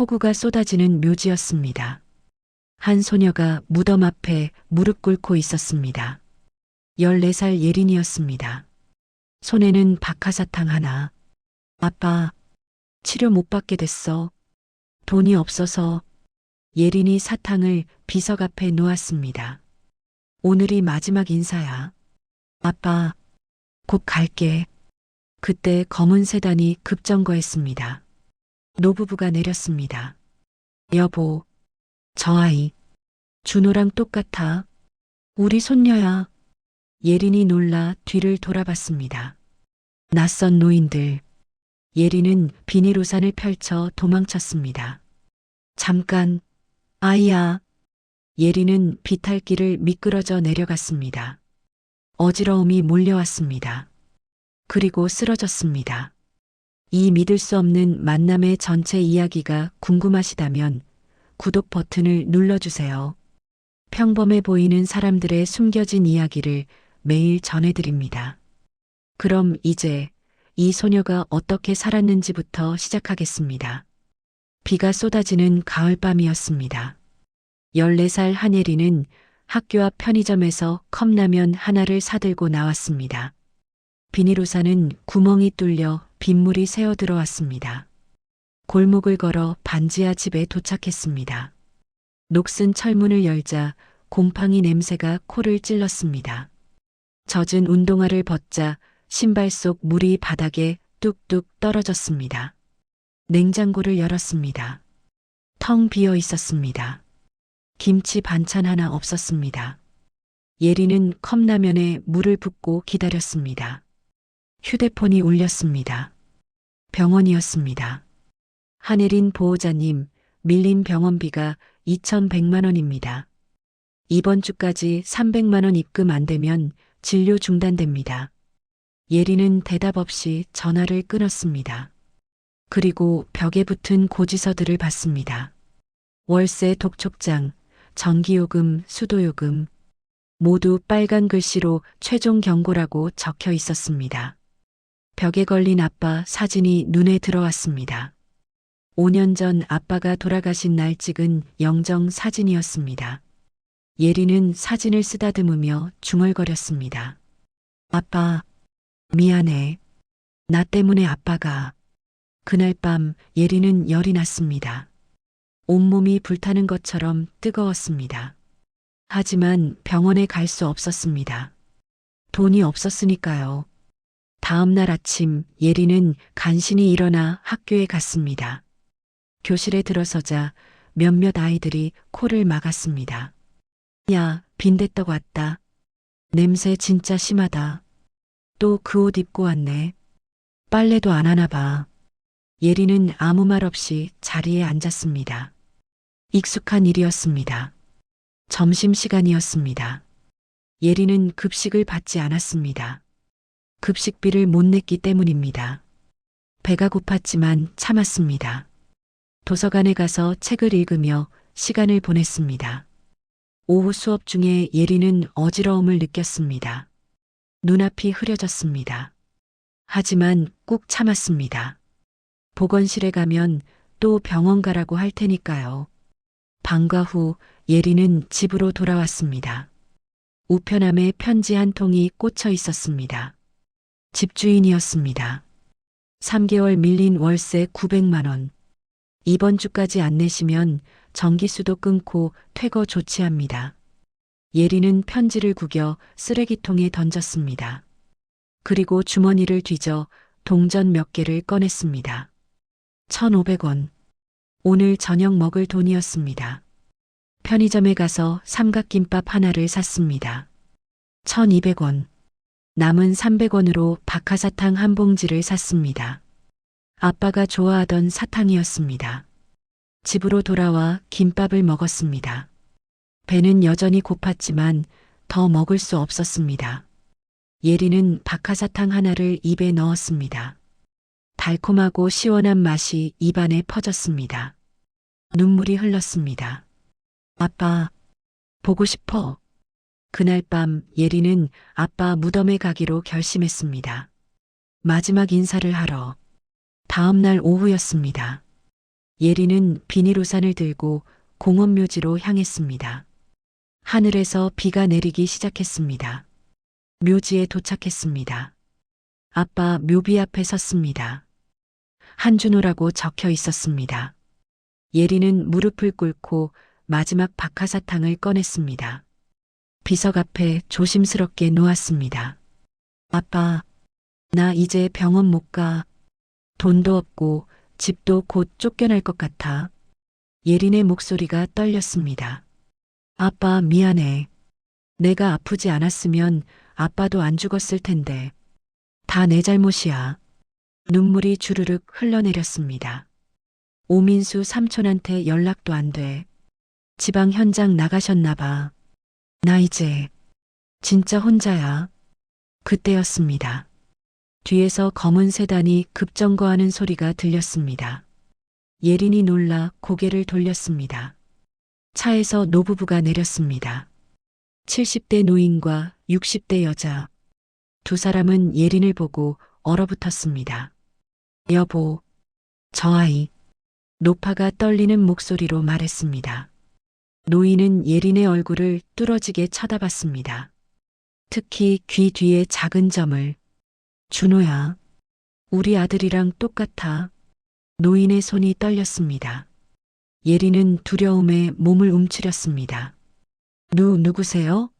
폭우가 쏟아지는 묘지였습니다. 한 소녀가 무덤 앞에 무릎 꿇고 있었습니다. 14살 예린이었습니다. 손에는 박하사탕 하나. 아빠, 치료 못 받게 됐어. 돈이 없어서. 예린이 사탕을 비석 앞에 놓았습니다. 오늘이 마지막 인사야. 아빠, 곧 갈게. 그때 검은 세단이 급정거했습니다. 노부부가 내렸습니다. 여보, 저 아이, 준호랑 똑같아. 우리 손녀야. 예린이 놀라 뒤를 돌아봤습니다. 낯선 노인들. 예린은 비닐 우산을 펼쳐 도망쳤습니다. 잠깐, 아이야. 예린은 비탈길을 미끄러져 내려갔습니다. 어지러움이 몰려왔습니다. 그리고 쓰러졌습니다. 이 믿을 수 없는 만남의 전체 이야기가 궁금하시다면 구독 버튼을 눌러주세요. 평범해 보이는 사람들의 숨겨진 이야기를 매일 전해드립니다. 그럼 이제 이 소녀가 어떻게 살았는지부터 시작하겠습니다. 비가 쏟아지는 가을밤이었습니다. 14살 한예린은 학교 앞 편의점에서 컵라면 하나를 사들고 나왔습니다. 비닐우산은 구멍이 뚫려 빗물이 새어 들어왔습니다. 골목을 걸어 반지하 집에 도착했습니다. 녹슨 철문을 열자 곰팡이 냄새가 코를 찔렀습니다. 젖은 운동화를 벗자 신발 속 물이 바닥에 뚝뚝 떨어졌습니다. 냉장고를 열었습니다. 텅 비어 있었습니다. 김치 반찬 하나 없었습니다. 예린은 컵라면에 물을 붓고 기다렸습니다. 휴대폰이 울렸습니다. 병원이었습니다. 한예린 보호자님, 밀린 병원비가 2,100만 원입니다. 이번 주까지 300만 원 입금 안 되면 진료 중단됩니다. 예린은 대답 없이 전화를 끊었습니다. 그리고 벽에 붙은 고지서들을 봤습니다. 월세 독촉장, 전기요금, 수도요금, 모두 빨간 글씨로 최종 경고라고 적혀 있었습니다. 벽에 걸린 아빠 사진이 눈에 들어왔습니다. 5년 전 아빠가 돌아가신 날 찍은 영정 사진이었습니다. 예린은 사진을 쓰다듬으며 중얼거렸습니다. 아빠, 미안해. 나 때문에 아빠가. 그날 밤 예린은 열이 났습니다. 온몸이 불타는 것처럼 뜨거웠습니다. 하지만 병원에 갈 수 없었습니다. 돈이 없었으니까요. 다음 날 아침 예린은 간신히 일어나 학교에 갔습니다. 교실에 들어서자 몇몇 아이들이 코를 막았습니다. 야, 빈대떡 왔다. 냄새 진짜 심하다. 또 그 옷 입고 왔네. 빨래도 안 하나 봐. 예린은 아무 말 없이 자리에 앉았습니다. 익숙한 일이었습니다. 점심시간이었습니다. 예린은 급식을 받지 않았습니다. 급식비를 못 냈기 때문입니다. 배가 고팠지만 참았습니다. 도서관에 가서 책을 읽으며 시간을 보냈습니다. 오후 수업 중에 예린은 어지러움을 느꼈습니다. 눈앞이 흐려졌습니다. 하지만 꾹 참았습니다. 보건실에 가면 또 병원 가라고 할 테니까요. 방과 후 예린은 집으로 돌아왔습니다. 우편함에 편지 한 통이 꽂혀 있었습니다. 집주인이었습니다. 3개월 밀린 월세 900만 원. 이번 주까지 안 내시면 전기수도 끊고 퇴거 조치합니다. 예린은 편지를 구겨 쓰레기통에 던졌습니다. 그리고 주머니를 뒤져 동전 몇 개를 꺼냈습니다. 1,500원. 오늘 저녁 먹을 돈이었습니다. 편의점에 가서 삼각김밥 하나를 샀습니다. 1,200원. 남은 300원으로 박하사탕 한 봉지를 샀습니다. 아빠가 좋아하던 사탕이었습니다. 집으로 돌아와 김밥을 먹었습니다. 배는 여전히 고팠지만 더 먹을 수 없었습니다. 예린은 박하사탕 하나를 입에 넣었습니다. 달콤하고 시원한 맛이 입안에 퍼졌습니다. 눈물이 흘렀습니다. 아빠, 보고 싶어. 그날 밤 예린은 아빠 무덤에 가기로 결심했습니다. 마지막 인사를 하러. 다음 날 오후였습니다. 예리는 비닐 우산을 들고 공원묘지로 향했습니다. 하늘에서 비가 내리기 시작했습니다. 묘지에 도착했습니다. 아빠 묘비 앞에 섰습니다. 한준호라고 적혀 있었습니다. 예리는 무릎을 꿇고 마지막 박하사탕을 꺼냈습니다. 비석 앞에 조심스럽게 놓았습니다. 아빠, 나 이제 병원 못 가. 돈도 없고 집도 곧 쫓겨날 것 같아. 예린의 목소리가 떨렸습니다. 아빠 미안해. 내가 아프지 않았으면 아빠도 안 죽었을 텐데. 다 내 잘못이야. 눈물이 주르륵 흘러내렸습니다. 오민수 삼촌한테 연락도 안 돼. 지방 현장 나가셨나 봐. 나 이제 진짜 혼자야. 그때였습니다. 뒤에서 검은 세단이 급정거하는 소리가 들렸습니다. 예린이 놀라 고개를 돌렸습니다. 차에서 노부부가 내렸습니다. 70대 노인과 60대 여자. 두 사람은 예린을 보고 얼어붙었습니다. 여보, 저 아이. 노파가 떨리는 목소리로 말했습니다. 노인은 예린의 얼굴을 뚫어지게 쳐다봤습니다. 특히 귀 뒤에 작은 점을. 준호야, 우리 아들이랑 똑같아. 노인의 손이 떨렸습니다. 예린은 두려움에 몸을 움츠렸습니다. 누구세요?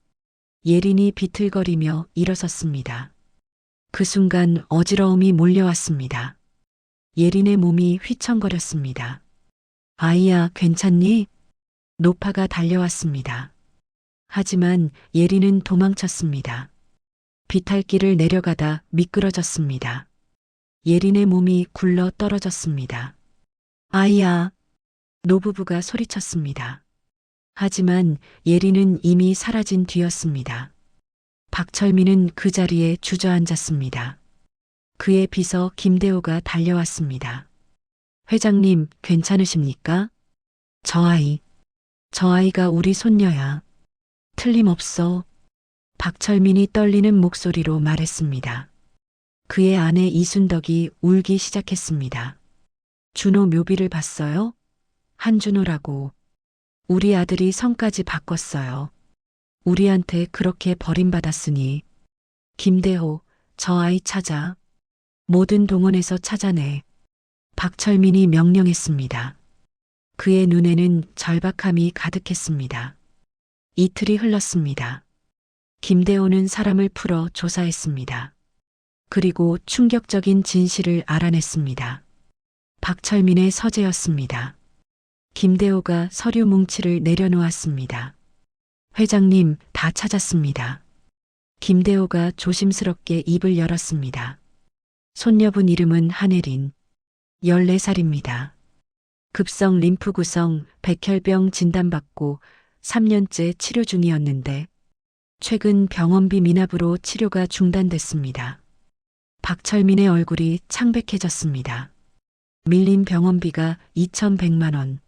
예린이 비틀거리며 일어섰습니다. 그 순간 어지러움이 몰려왔습니다. 예린의 몸이 휘청거렸습니다. 아이야, 괜찮니? 노파가 달려왔습니다. 하지만 예린은 도망쳤습니다. 비탈길을 내려가다 미끄러졌습니다. 예린의 몸이 굴러 떨어졌습니다. 아이야, 노부부가 소리쳤습니다. 하지만 예린은 이미 사라진 뒤였습니다. 박철민은 그 자리에 주저앉았습니다. 그의 비서 김대호가 달려왔습니다. 회장님, 괜찮으십니까? 저 아이가 우리 손녀야. 틀림없어. 박철민이 떨리는 목소리로 말했습니다. 그의 아내 이순덕이 울기 시작했습니다. 준호 묘비를 봤어요? 한준호라고. 우리 아들이 성까지 바꿨어요. 우리한테 그렇게 버림받았으니. 김대호, 저 아이 찾아. 모든 동원에서 찾아내. 박철민이 명령했습니다. 그의 눈에는 절박함이 가득했습니다. 이틀이 흘렀습니다. 김대호는 사람을 풀어 조사했습니다. 그리고 충격적인 진실을 알아냈습니다. 박철민의 서재였습니다. 김대호가 서류 뭉치를 내려놓았습니다. 회장님, 다 찾았습니다. 김대호가 조심스럽게 입을 열었습니다. 손녀분 이름은 한혜린, 14살입니다. 급성 림프 구성 백혈병 진단받고 3년째 치료 중이었는데 최근 병원비 미납으로 치료가 중단됐습니다. 박철민의 얼굴이 창백해졌습니다. 밀린 병원비가 2,100만 원.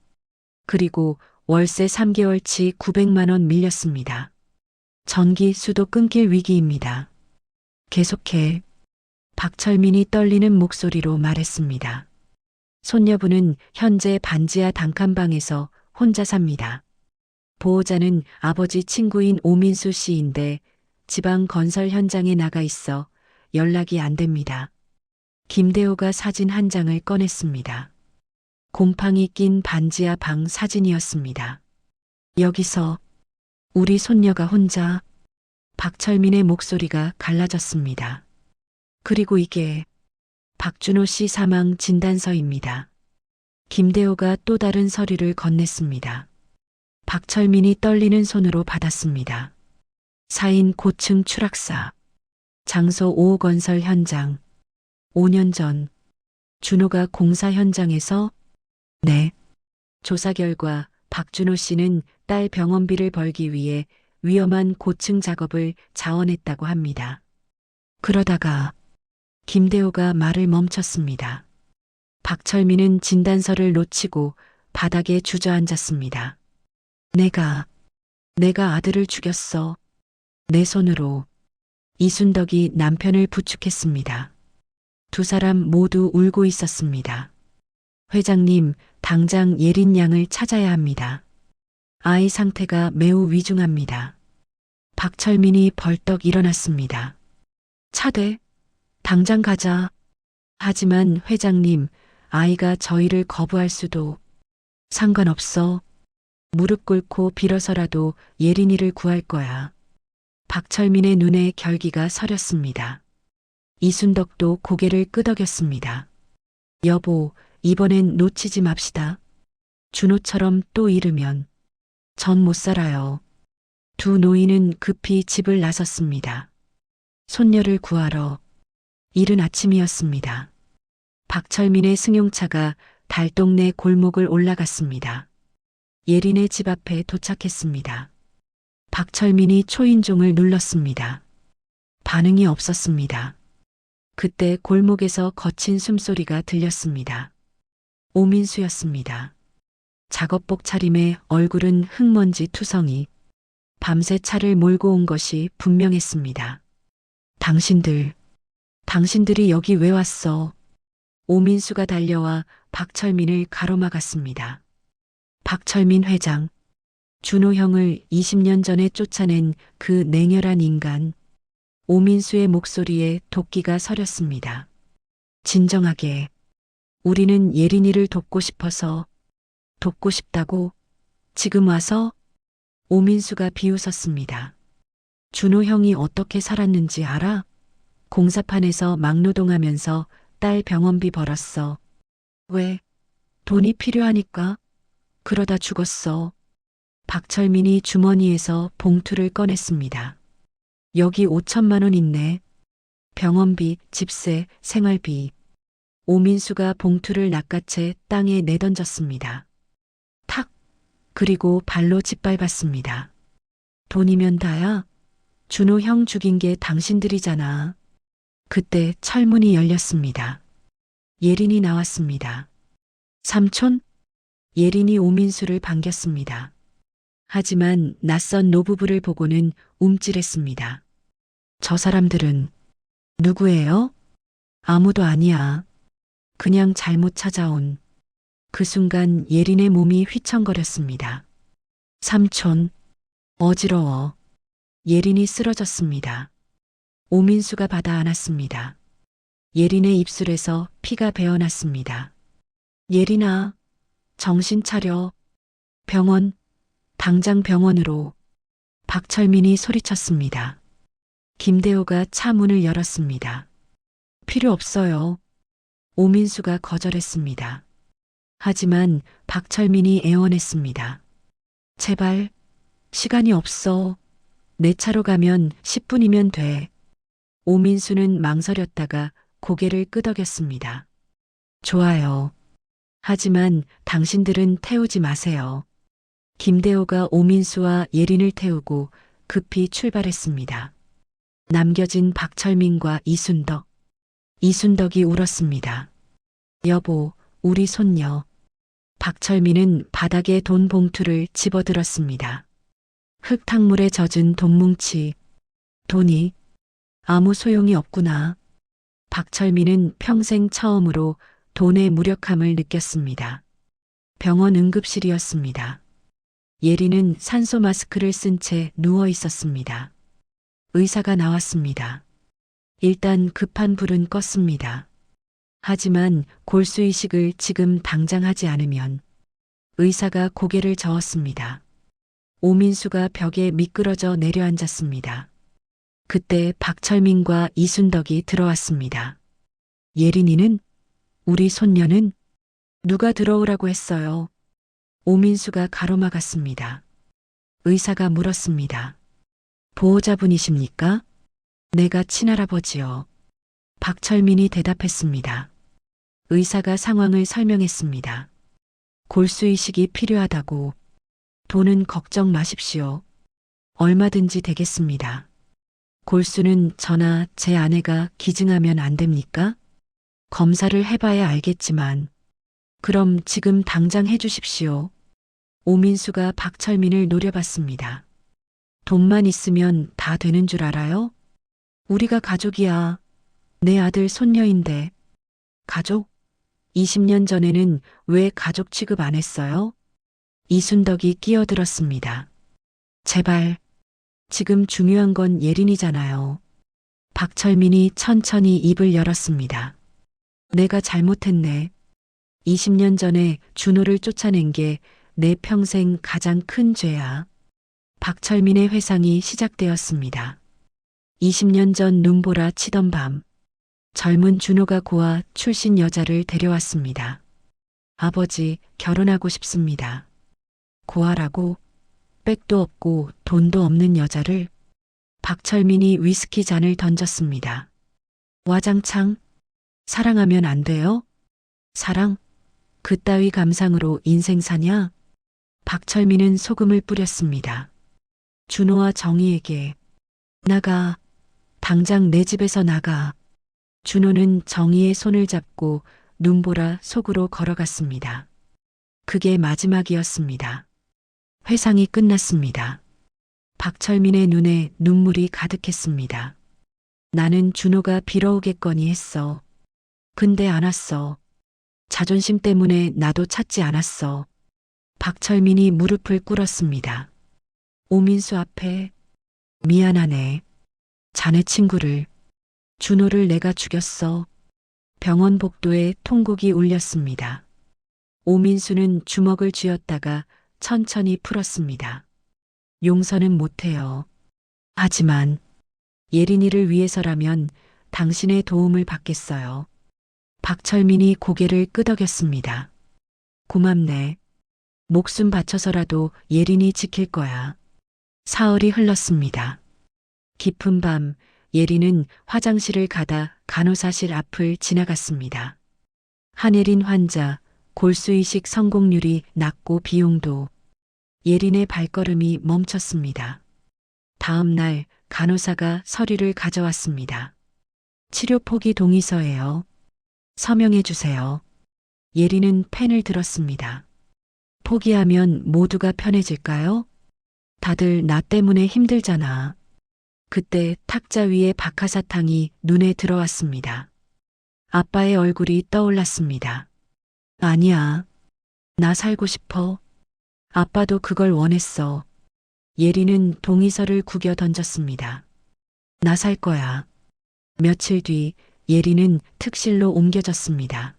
그리고 월세 3개월치 900만 원 밀렸습니다. 전기, 수도 끊길 위기입니다. 계속해. 박철민이 떨리는 목소리로 말했습니다. 손녀분은 현재 반지하 단칸방에서 혼자 삽니다. 보호자는 아버지 친구인 오민수 씨인데 지방 건설 현장에 나가 있어 연락이 안 됩니다. 김대호가 사진 한 장을 꺼냈습니다. 곰팡이 낀 반지하 방 사진이었습니다. 여기서 우리 손녀가 혼자. 박철민의 목소리가 갈라졌습니다. 그리고 이게 박준호 씨 사망 진단서입니다. 김대호가 또 다른 서류를 건넸습니다. 박철민이 떨리는 손으로 받았습니다. 사인 고층 추락사. 장소 5호 건설 현장. 5년 전. 준호가 공사 현장에서. 네. 조사 결과 박준호 씨는 딸 병원비를 벌기 위해 위험한 고층 작업을 자원했다고 합니다. 그러다가 김대호가 말을 멈췄습니다. 박철민은 진단서를 놓치고 바닥에 주저앉았습니다. 내가 아들을 죽였어. 내 손으로. 이순덕이 남편을 부축했습니다. 두 사람 모두 울고 있었습니다. 회장님, 당장 예린 양을 찾아야 합니다. 아이 상태가 매우 위중합니다. 박철민이 벌떡 일어났습니다. 차대, 당장 가자. 하지만 회장님, 아이가 저희를 거부할 수도. 상관없어. 무릎 꿇고 빌어서라도 예린이를 구할 거야. 박철민의 눈에 결기가 서렸습니다. 이순덕도 고개를 끄덕였습니다. 여보, 이번엔 놓치지 맙시다. 준호처럼 또 잃으면 전 못 살아요. 두 노인은 급히 집을 나섰습니다. 손녀를 구하러. 이른 아침이었습니다. 박철민의 승용차가 달동네 골목을 올라갔습니다. 예린의 집 앞에 도착했습니다. 박철민이 초인종을 눌렀습니다. 반응이 없었습니다. 그때 골목에서 거친 숨소리가 들렸습니다. 오민수였습니다. 작업복 차림에 얼굴은 흙먼지 투성이. 밤새 차를 몰고 온 것이 분명했습니다. 당신들이 여기 왜 왔어? 오민수가 달려와 박철민을 가로막았습니다. 박철민 회장, 준호 형을 20년 전에 쫓아낸 그 냉혈한 인간. 오민수의 목소리에 도끼가 서렸습니다. 진정하게. 우리는 예린이를 돕고 싶어서. 돕고 싶다고? 지금 와서? 오민수가 비웃었습니다. 준호 형이 어떻게 살았는지 알아? 공사판에서 막노동하면서 딸 병원비 벌었어. 왜? 돈이 필요하니까? 그러다 죽었어. 박철민이 주머니에서 봉투를 꺼냈습니다. 여기 5천만 원 있네. 병원비, 집세, 생활비. 오민수가 봉투를 낚아채 땅에 내던졌습니다. 탁! 그리고 발로 짓밟았습니다. 돈이면 다야? 준호 형 죽인 게 당신들이잖아. 그때 철문이 열렸습니다. 예린이 나왔습니다. 삼촌? 예린이 오민수를 반겼습니다. 하지만 낯선 노부부를 보고는 움찔했습니다. 저 사람들은 누구예요? 아무도 아니야. 그냥 잘못 찾아온. 그 순간 예린의 몸이 휘청거렸습니다. 삼촌, 어지러워. 예린이 쓰러졌습니다. 오민수가 받아 안았습니다. 예린의 입술에서 피가 배어났습니다. 예린아, 정신 차려. 병원, 당장 병원으로. 박철민이 소리쳤습니다. 김대호가 차 문을 열었습니다. 필요 없어요. 오민수가 거절했습니다. 하지만 박철민이 애원했습니다. 제발, 시간이 없어. 내 차로 가면 10분이면 돼. 오민수는 망설였다가 고개를 끄덕였습니다. 좋아요. 하지만 당신들은 태우지 마세요. 김대호가 오민수와 예린을 태우고 급히 출발했습니다. 남겨진 박철민과 이순덕. 이순덕이 울었습니다. 여보, 우리 손녀. 박철민은 바닥에 돈 봉투를 집어들었습니다. 흙탕물에 젖은 돈뭉치. 돈이 아무 소용이 없구나. 박철민은 평생 처음으로 돈의 무력함을 느꼈습니다. 병원 응급실이었습니다. 예린은 산소 마스크를 쓴 채 누워 있었습니다. 의사가 나왔습니다. 일단 급한 불은 껐습니다. 하지만 골수이식을 지금 당장 하지 않으면. 의사가 고개를 저었습니다. 오민수가 벽에 미끄러져 내려앉았습니다. 그때 박철민과 이순덕이 들어왔습니다. 예린이는? 우리 손녀는? 누가 들어오라고 했어요? 오민수가 가로막았습니다. 의사가 물었습니다. 보호자분이십니까? 내가 친할아버지요. 박철민이 대답했습니다. 의사가 상황을 설명했습니다. 골수이식이 필요하다고. 돈은 걱정 마십시오. 얼마든지 되겠습니다. 골수는 저나 제 아내가 기증하면 안 됩니까? 검사를 해봐야 알겠지만. 그럼 지금 당장 해주십시오. 오민수가 박철민을 노려봤습니다. 돈만 있으면 다 되는 줄 알아요? 우리가 가족이야. 내 아들 손녀인데. 가족? 20년 전에는 왜 가족 취급 안 했어요? 이순덕이 끼어들었습니다. 제발, 지금 중요한 건 예린이잖아요. 박철민이 천천히 입을 열었습니다. 내가 잘못했네. 20년 전에 준호를 쫓아낸 게 내 평생 가장 큰 죄야. 박철민의 회상이 시작되었습니다. 20년 전 눈보라 치던 밤, 젊은 준호가 고아 출신 여자를 데려왔습니다. 아버지, 결혼하고 싶습니다. 고아라고? 백도 없고 돈도 없는 여자를? 박철민이 위스키 잔을 던졌습니다. 와장창, 사랑하면 안 돼요? 사랑? 그따위 감상으로 인생 사냐? 박철민은 소금을 뿌렸습니다. 준호와 정희에게 나가, 당장 내 집에서 나가. 준호는 정희의 손을 잡고 눈보라 속으로 걸어갔습니다. 그게 마지막이었습니다. 회상이 끝났습니다. 박철민의 눈에 눈물이 가득했습니다. 나는 준호가 빌어오겠거니 했어. 근데 안 왔어. 자존심 때문에 나도 찾지 않았어. 박철민이 무릎을 꿇었습니다. 오민수 앞에 미안하네. 자네 친구를, 준호를 내가 죽였어. 병원 복도에 통곡이 울렸습니다. 오민수는 주먹을 쥐었다가 천천히 풀었습니다. 용서는 못해요. 하지만 예린이를 위해서라면 당신의 도움을 받겠어요. 박철민이 고개를 끄덕였습니다. 고맙네. 목숨 바쳐서라도 예린이 지킬 거야. 사흘이 흘렀습니다. 깊은 밤, 예린은 화장실을 가다 간호사실 앞을 지나갔습니다. 한예린 환자, 골수이식 성공률이 낮고 비용도. 예린의 발걸음이 멈췄습니다. 다음 날 간호사가 서류를 가져왔습니다. 치료 포기 동의서예요. 서명해 주세요. 예린은 펜을 들었습니다. 포기하면 모두가 편해질까요? 다들 나 때문에 힘들잖아. 그때 탁자 위에 박하사탕이 눈에 들어왔습니다. 아빠의 얼굴이 떠올랐습니다. 아니야. 나 살고 싶어. 아빠도 그걸 원했어. 예린은 동의서를 구겨 던졌습니다. 나 살 거야. 며칠 뒤 예린은 특실로 옮겨졌습니다.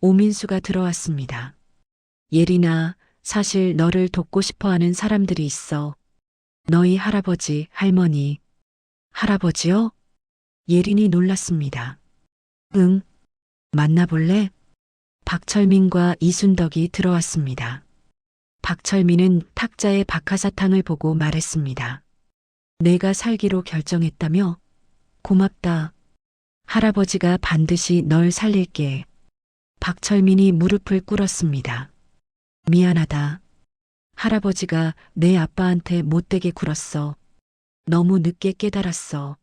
오민수가 들어왔습니다. 예린아, 사실 너를 돕고 싶어 하는 사람들이 있어. 너희 할아버지, 할머니. 할아버지요? 예린이 놀랐습니다. 응. 만나볼래? 박철민과 이순덕이 들어왔습니다. 박철민은 탁자의 박하사탕을 보고 말했습니다. 내가 살기로 결정했다며? 고맙다. 할아버지가 반드시 널 살릴게. 박철민이 무릎을 꿇었습니다. 미안하다. 할아버지가 내 아빠한테 못되게 굴었어. 너무 늦게 깨달았어.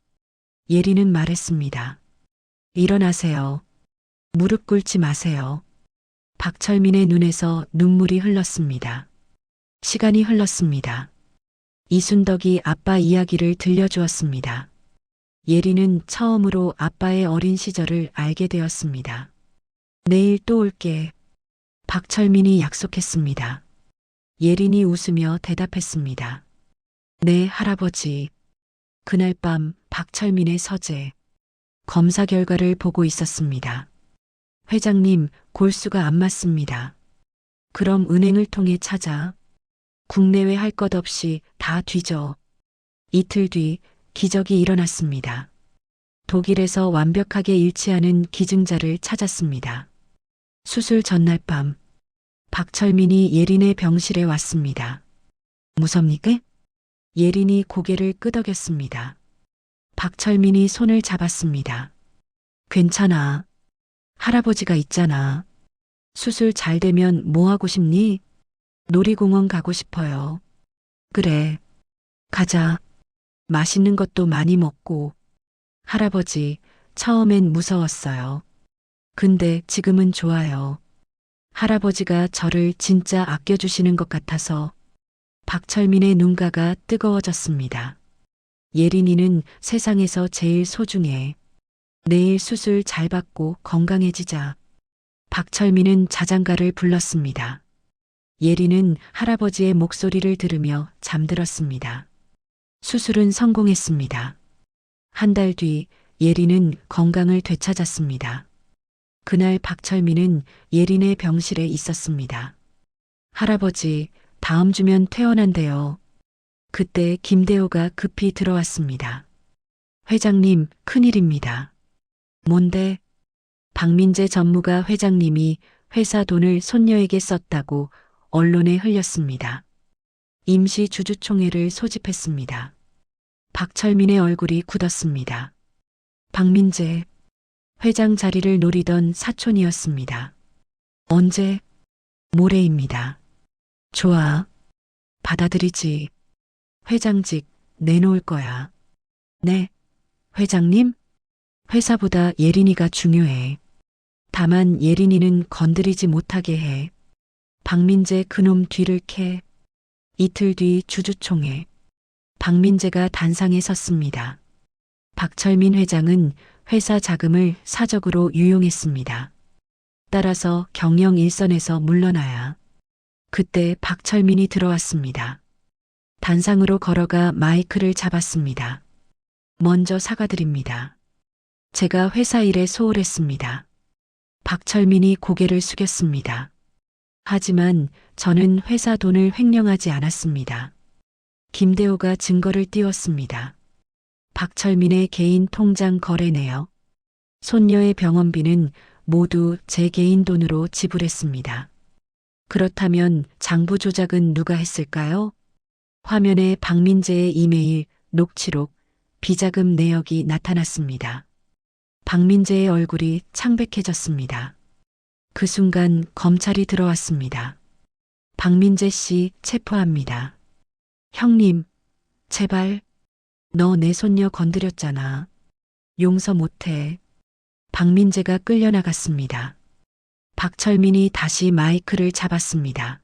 예린은 말했습니다. 일어나세요. 무릎 꿇지 마세요. 박철민의 눈에서 눈물이 흘렀습니다. 시간이 흘렀습니다. 이순덕이 아빠 이야기를 들려주었습니다. 예린은 처음으로 아빠의 어린 시절을 알게 되었습니다. 내일 또 올게. 박철민이 약속했습니다. 예린이 웃으며 대답했습니다. 네, 할아버지. 그날 밤 박철민의 서재. 검사 결과를 보고 있었습니다. 회장님, 골수가 안 맞습니다. 그럼 은행을 통해 찾아. 국내외 할 것 없이 다 뒤져. 이틀 뒤 기적이 일어났습니다. 독일에서 완벽하게 일치하는 기증자를 찾았습니다. 수술 전날 밤, 박철민이 예린의 병실에 왔습니다. 무섭니까? 예린이 고개를 끄덕였습니다. 박철민이 손을 잡았습니다. 괜찮아. 할아버지가 있잖아. 수술 잘 되면 뭐 하고 싶니? 놀이공원 가고 싶어요. 그래. 가자. 맛있는 것도 많이 먹고. 할아버지, 처음엔 무서웠어요. 근데 지금은 좋아요. 할아버지가 저를 진짜 아껴주시는 것 같아서. 박철민의 눈가가 뜨거워졌습니다. 예린이는 세상에서 제일 소중해. 내일 수술 잘 받고 건강해지자. 박철민은 자장가를 불렀습니다. 예리는 할아버지의 목소리를 들으며 잠들었습니다. 수술은 성공했습니다. 한 달 뒤 예리는 건강을 되찾았습니다. 그날 박철민은 예린의 병실에 있었습니다. 할아버지, 다음 주면 퇴원한대요. 그때 김대호가 급히 들어왔습니다. 회장님, 큰일입니다. 뭔데? 박민재 전무가 회장님이 회사 돈을 손녀에게 썼다고 언론에 흘렸습니다. 임시 주주총회를 소집했습니다. 박철민의 얼굴이 굳었습니다. 박민재, 회장 자리를 노리던 사촌이었습니다. 언제? 모레입니다. 좋아. 받아들이지. 회장직 내놓을 거야. 네. 회장님? 회사보다 예린이가 중요해. 다만 예린이는 건드리지 못하게 해. 박민재 그놈 뒤를 캐. 이틀 뒤 주주총회. 박민재가 단상에 섰습니다. 박철민 회장은 회사 자금을 사적으로 유용했습니다. 따라서 경영 일선에서 물러나야. 그때 박철민이 들어왔습니다. 단상으로 걸어가 마이크를 잡았습니다. 먼저 사과드립니다. 제가 회사 일에 소홀했습니다. 박철민이 고개를 숙였습니다. 하지만 저는 회사 돈을 횡령하지 않았습니다. 김대호가 증거를 띄웠습니다. 박철민의 개인 통장 거래 내역, 손녀의 병원비는 모두 제 개인 돈으로 지불했습니다. 그렇다면 장부 조작은 누가 했을까요? 화면에 박민재의 이메일, 녹취록, 비자금 내역이 나타났습니다. 박민재의 얼굴이 창백해졌습니다. 그 순간 검찰이 들어왔습니다. 박민재 씨 체포합니다. 형님, 제발. 너 내 손녀 건드렸잖아. 용서 못해. 박민재가 끌려나갔습니다. 박철민이 다시 마이크를 잡았습니다.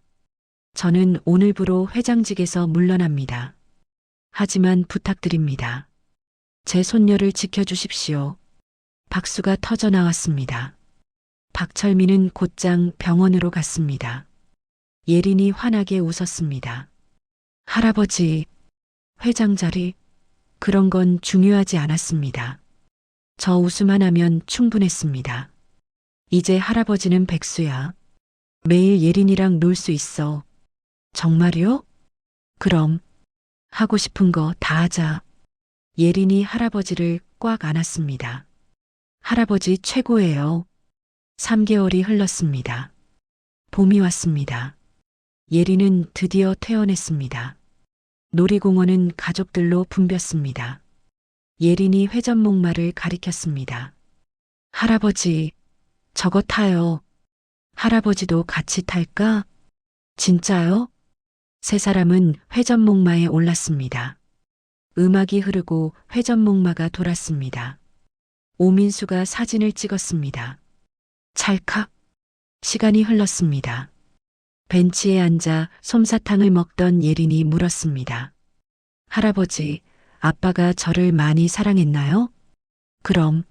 저는 오늘부로 회장직에서 물러납니다. 하지만 부탁드립니다. 제 손녀를 지켜주십시오. 박수가 터져 나왔습니다. 박철민은 곧장 병원으로 갔습니다. 예린이 환하게 웃었습니다. 할아버지, 회장 자리, 그런 건 중요하지 않았습니다. 저 웃음 하나면 충분했습니다. 이제 할아버지는 백수야. 매일 예린이랑 놀 수 있어. 정말요? 그럼 하고 싶은 거 다 하자. 예린이 할아버지를 꽉 안았습니다. 할아버지 최고예요. 3개월이 흘렀습니다. 봄이 왔습니다. 예린은 드디어 퇴원했습니다. 놀이공원은 가족들로 붐볐습니다. 예린이 회전목마를 가리켰습니다. 할아버지, 저거 타요. 할아버지도 같이 탈까? 진짜요? 세 사람은 회전목마에 올랐습니다. 음악이 흐르고 회전목마가 돌았습니다. 오민수가 사진을 찍었습니다. 찰칵. 시간이 흘렀습니다. 벤치에 앉아 솜사탕을 먹던 예린이 물었습니다. 할아버지, 아빠가 저를 많이 사랑했나요? 그럼.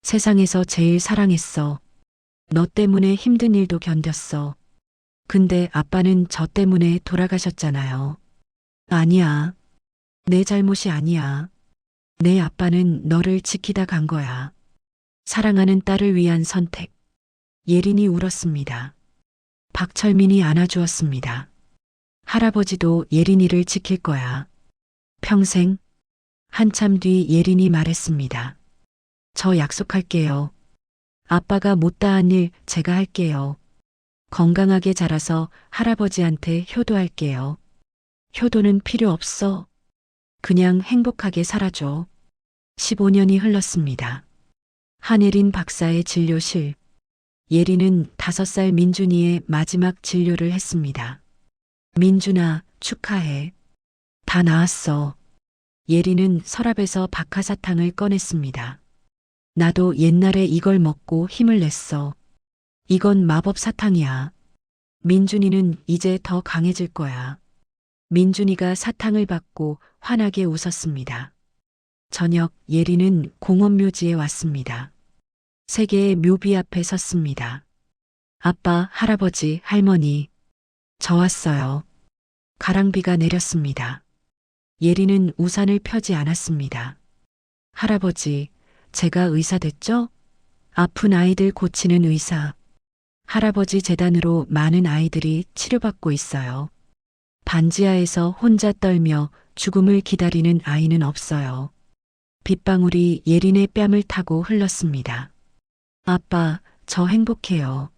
세상에서 제일 사랑했어. 너 때문에 힘든 일도 견뎠어. 근데 아빠는 저 때문에 돌아가셨잖아요. 아니야. 내 잘못이 아니야. 내 아빠는 너를 지키다 간 거야. 사랑하는 딸을 위한 선택. 예린이 울었습니다. 박철민이 안아주었습니다. 할아버지도 예린이를 지킬 거야. 평생. 한참 뒤 예린이 말했습니다. 저 약속할게요. 아빠가 못다한 일 제가 할게요. 건강하게 자라서 할아버지한테 효도할게요. 효도는 필요 없어. 그냥 행복하게 살아줘. 15년이 흘렀습니다. 한예린 박사의 진료실. 예린은 5살 민준이의 마지막 진료를 했습니다. 민준아, 축하해. 다 나았어. 예린은 서랍에서 박하사탕을 꺼냈습니다. 나도 옛날에 이걸 먹고 힘을 냈어. 이건 마법 사탕이야. 민준이는 이제 더 강해질 거야. 민준이가 사탕을 받고 환하게 웃었습니다. 저녁 예린은 공원묘지에 왔습니다. 세 개의 묘비 앞에 섰습니다. 아빠, 할아버지, 할머니, 저 왔어요. 가랑비가 내렸습니다. 예리는 우산을 펴지 않았습니다. 할아버지, 제가 의사 됐죠? 아픈 아이들 고치는 의사. 할아버지 재단으로 많은 아이들이 치료받고 있어요. 반지하에서 혼자 떨며 죽음을 기다리는 아이는 없어요. 빗방울이 예린의 뺨을 타고 흘렀습니다. 아빠, 저 행복해요.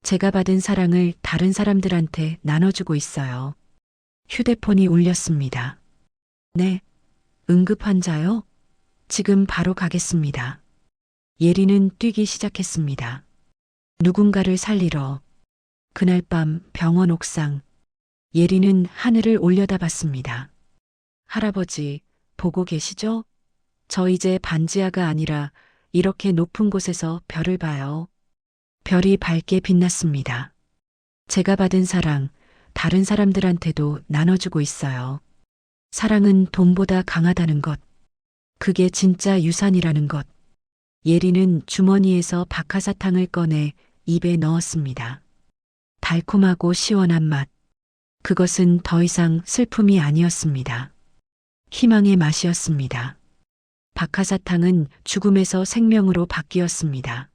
제가 받은 사랑을 다른 사람들한테 나눠주고 있어요. 휴대폰이 울렸습니다. 네, 응급환자요? 지금 바로 가겠습니다. 예리는 뛰기 시작했습니다. 누군가를 살리러. 그날 밤 병원 옥상. 예리는 하늘을 올려다봤습니다. 할아버지, 보고 계시죠? 저 이제 반지하가 아니라 이렇게 높은 곳에서 별을 봐요. 별이 밝게 빛났습니다. 제가 받은 사랑, 다른 사람들한테도 나눠주고 있어요. 사랑은 돈보다 강하다는 것. 그게 진짜 유산이라는 것. 예리는 주머니에서 박하사탕을 꺼내 입에 넣었습니다. 달콤하고 시원한 맛. 그것은 더 이상 슬픔이 아니었습니다. 희망의 맛이었습니다. 박하사탕은 죽음에서 생명으로 바뀌었습니다.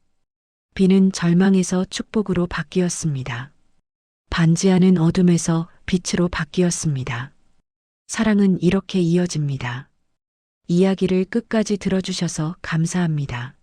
비는 절망에서 축복으로 바뀌었습니다. 반지하는 어둠에서 빛으로 바뀌었습니다. 사랑은 이렇게 이어집니다. 이야기를 끝까지 들어주셔서 감사합니다.